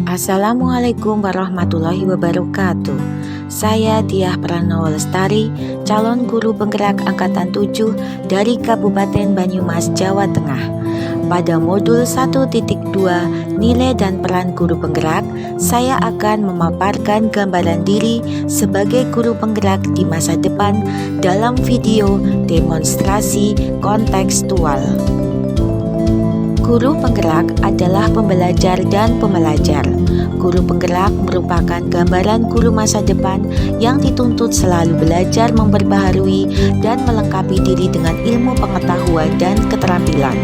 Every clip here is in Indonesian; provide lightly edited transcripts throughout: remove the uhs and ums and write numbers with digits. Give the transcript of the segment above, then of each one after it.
Assalamualaikum warahmatullahi wabarakatuh. Saya Diah Pranowo Lestari, calon guru penggerak angkatan 7 dari Kabupaten Banyumas, Jawa Tengah. Pada modul 1.2 nilai dan peran guru penggerak, saya akan memaparkan gambaran diri sebagai guru penggerak di masa depan dalam video demonstrasi kontekstual. Guru penggerak adalah pembelajar dan pembelajar. Guru penggerak merupakan gambaran guru masa depan yang dituntut selalu belajar memperbaharui dan melengkapi diri dengan ilmu pengetahuan dan keterampilan.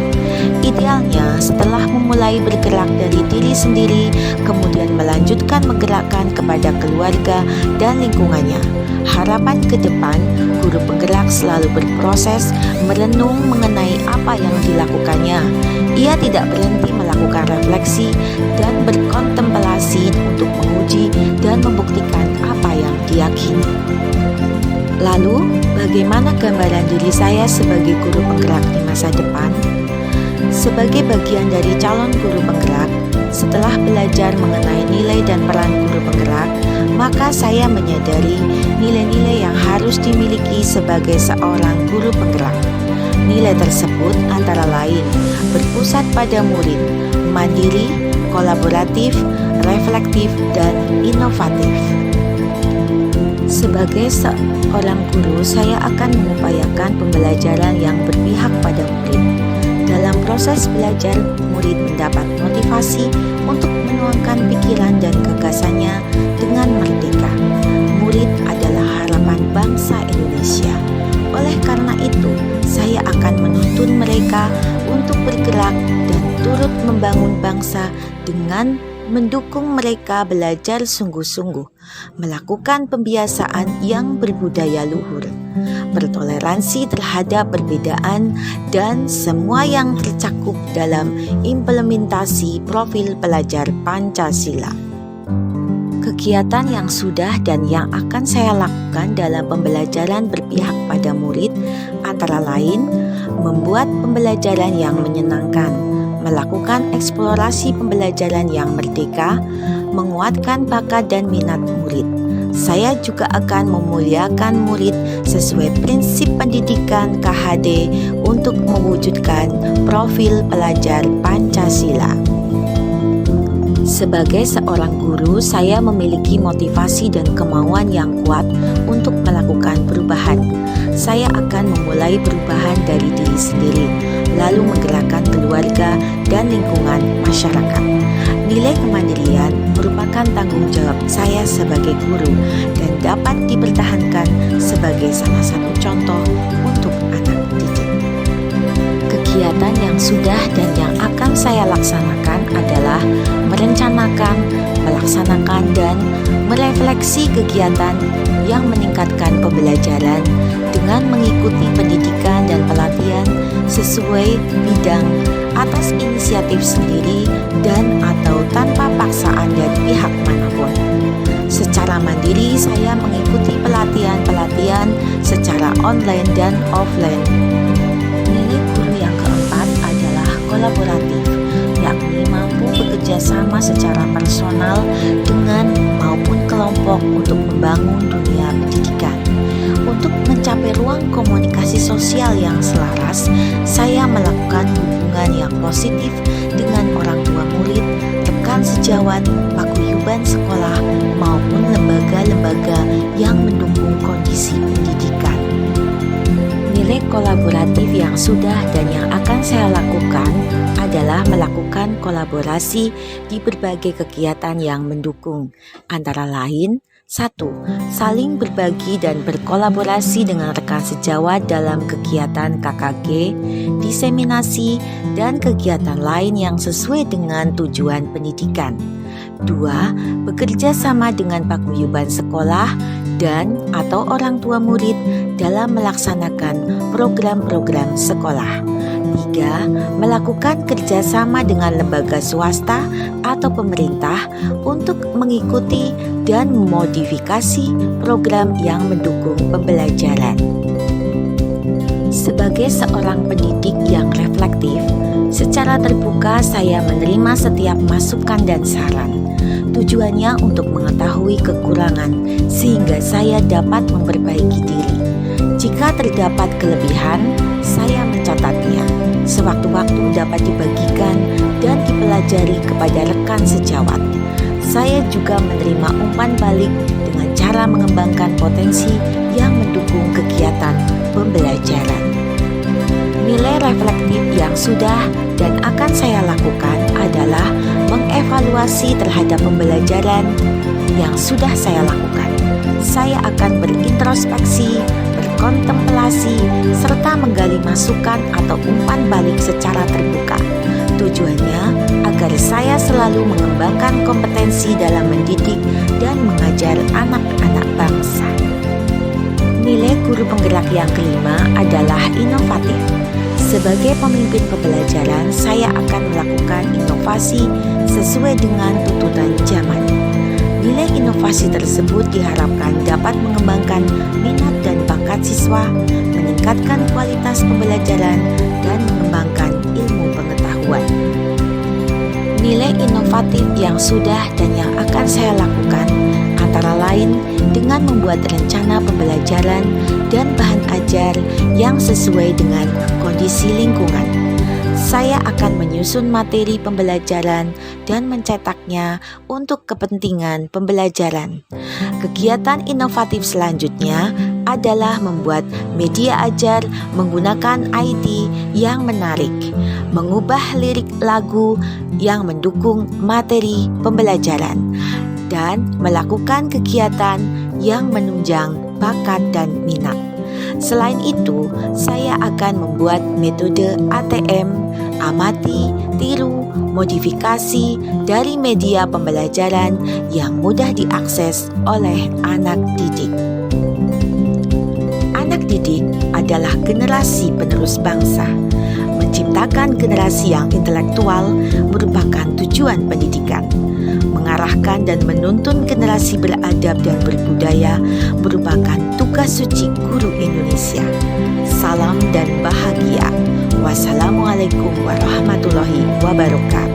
Idealnya setelah memulai bergerak dari diri sendiri, kemudian melanjutkan menggerakkan kepada keluarga dan lingkungannya. Harapan ke depan, guru penggerak selalu berproses merenung mengenai apa yang dilakukannya. Ia tidak berhenti melakukan refleksi dan berkontemplasi untuk menguji dan membuktikan apa yang diyakini. Lalu, bagaimana gambaran diri saya sebagai guru penggerak di masa depan? Sebagai bagian dari calon guru penggerak, setelah belajar mengenai nilai dan peran guru penggerak, maka saya menyadari nilai-nilai yang harus dimiliki sebagai seorang guru penggerak. Nilai tersebut antara lain berpusat pada murid, mandiri, kolaboratif, reflektif, dan inovatif. Sebagai seorang guru, saya akan mengupayakan pembelajaran yang berpihak pada murid. Dalam proses belajar, murid mendapat motivasi untuk menuangkan pikiran dan gagasannya dengan merdeka. Murid adalah harapan bangsa Indonesia. Oleh karena itu, saya akan menuntun mereka untuk bergerak dan turut membangun bangsa dengan mendukung mereka belajar sungguh-sungguh, melakukan pembiasaan yang berbudaya luhur, bertoleransi terhadap perbedaan, dan semua yang tercakup dalam implementasi profil pelajar Pancasila. Kegiatan yang sudah dan yang akan saya lakukan dalam pembelajaran berpihak pada murid antara lain membuat pembelajaran yang menyenangkan, melakukan eksplorasi pembelajaran yang merdeka, menguatkan bakat dan minat murid. Saya juga akan memuliakan murid sesuai prinsip pendidikan KHD untuk mewujudkan profil pelajar Pancasila. Sebagai seorang guru, saya memiliki motivasi dan kemauan yang kuat untuk melakukan perubahan. Saya akan memulai perubahan dari diri sendiri, lalu menggerakkan keluarga dan lingkungan masyarakat. Nilai kemandirian merupakan tanggung jawab saya sebagai guru dan dapat dipertahankan sebagai salah satu contoh untuk anak didik. Kegiatan yang sudah dan yang akan saya laksanakan adalah merencanakan, melaksanakan, dan merefleksi kegiatan yang meningkatkan pembelajaran dengan mengikuti pendidikan dan pelatihan sesuai bidang atas inisiatif sendiri dan atau tanpa paksaan dari pihak manapun. Secara mandiri, saya mengikuti pelatihan-pelatihan secara online dan offline. Nilai guru yang keempat adalah kolaboratif, yakni mampu bekerja sama secara personal dengan maupun kelompok untuk membangun dunia pendidikan. Untuk mencapai ruang komunikasi sosial yang selaras, saya melakukan hubungan yang positif dengan orang tua murid, rekan sejawat, paguyuban sekolah, maupun lembaga-lembaga yang mendukung kondisi pendidikan. Nilai kolaboratif yang sudah dan yang akan saya lakukan adalah melakukan kolaborasi di berbagai kegiatan yang mendukung, antara lain 1. Saling berbagi dan berkolaborasi dengan rekan sejawat dalam kegiatan KKG, diseminasi, dan kegiatan lain yang sesuai dengan tujuan pendidikan. 2. Bekerja sama dengan paguyuban sekolah dan atau orang tua murid dalam melaksanakan program-program sekolah. ketiga, melakukan kerjasama dengan lembaga swasta atau pemerintah untuk mengikuti dan memodifikasi program yang mendukung pembelajaran. Sebagai seorang pendidik yang reflektif, secara terbuka saya menerima setiap masukan dan saran. Tujuannya untuk mengetahui kekurangan sehingga saya dapat memperbaiki diri. Jika terdapat kelebihan, saya mencatatnya. Sewaktu-waktu dapat dibagikan dan dipelajari kepada rekan sejawat. Saya juga menerima umpan balik dengan cara mengembangkan potensi yang mendukung kegiatan pembelajaran. Nilai reflektif yang sudah dan akan saya lakukan adalah mengevaluasi terhadap pembelajaran yang sudah saya lakukan. Saya akan berintrospeksi, berkontemplasi, serta menggali masukan atau umpan balik secara terbuka. Tujuannya agar saya selalu mengembangkan kompetensi dalam mendidik dan mengajar anak-anak bangsa. Nilai guru penggerak yang kelima adalah inovatif. Sebagai pemimpin pembelajaran, saya akan melakukan inovasi sesuai dengan tuntutan zaman. Nilai inovasi tersebut diharapkan dapat mengembangkan minat dan bakat siswa, meningkatkan kualitas pembelajaran, dan mengembangkan ilmu pengetahuan. Nilai inovatif yang sudah dan yang akan saya lakukan antara lain dengan membuat rencana pembelajaran dan bahan ajar yang sesuai dengan kondisi lingkungan. Saya akan menyusun materi pembelajaran dan mencetaknya untuk kepentingan pembelajaran. Kegiatan inovatif selanjutnya adalah membuat media ajar menggunakan IT yang menarik, mengubah lirik lagu yang mendukung materi pembelajaran, dan melakukan kegiatan yang menunjang bakat dan minat. Selain itu, saya akan membuat metode ATM, amati, tiru, modifikasi dari media pembelajaran yang mudah diakses oleh anak didik. Anak didik adalah generasi penerus bangsa. Menciptakan generasi yang intelektual merupakan tujuan pendidikan. Mengarahkan dan menuntun generasi beradab dan berbudaya merupakan tugas suci guru Indonesia. Salam dan bahagia. Wassalamualaikum warahmatullahi wabarakatuh.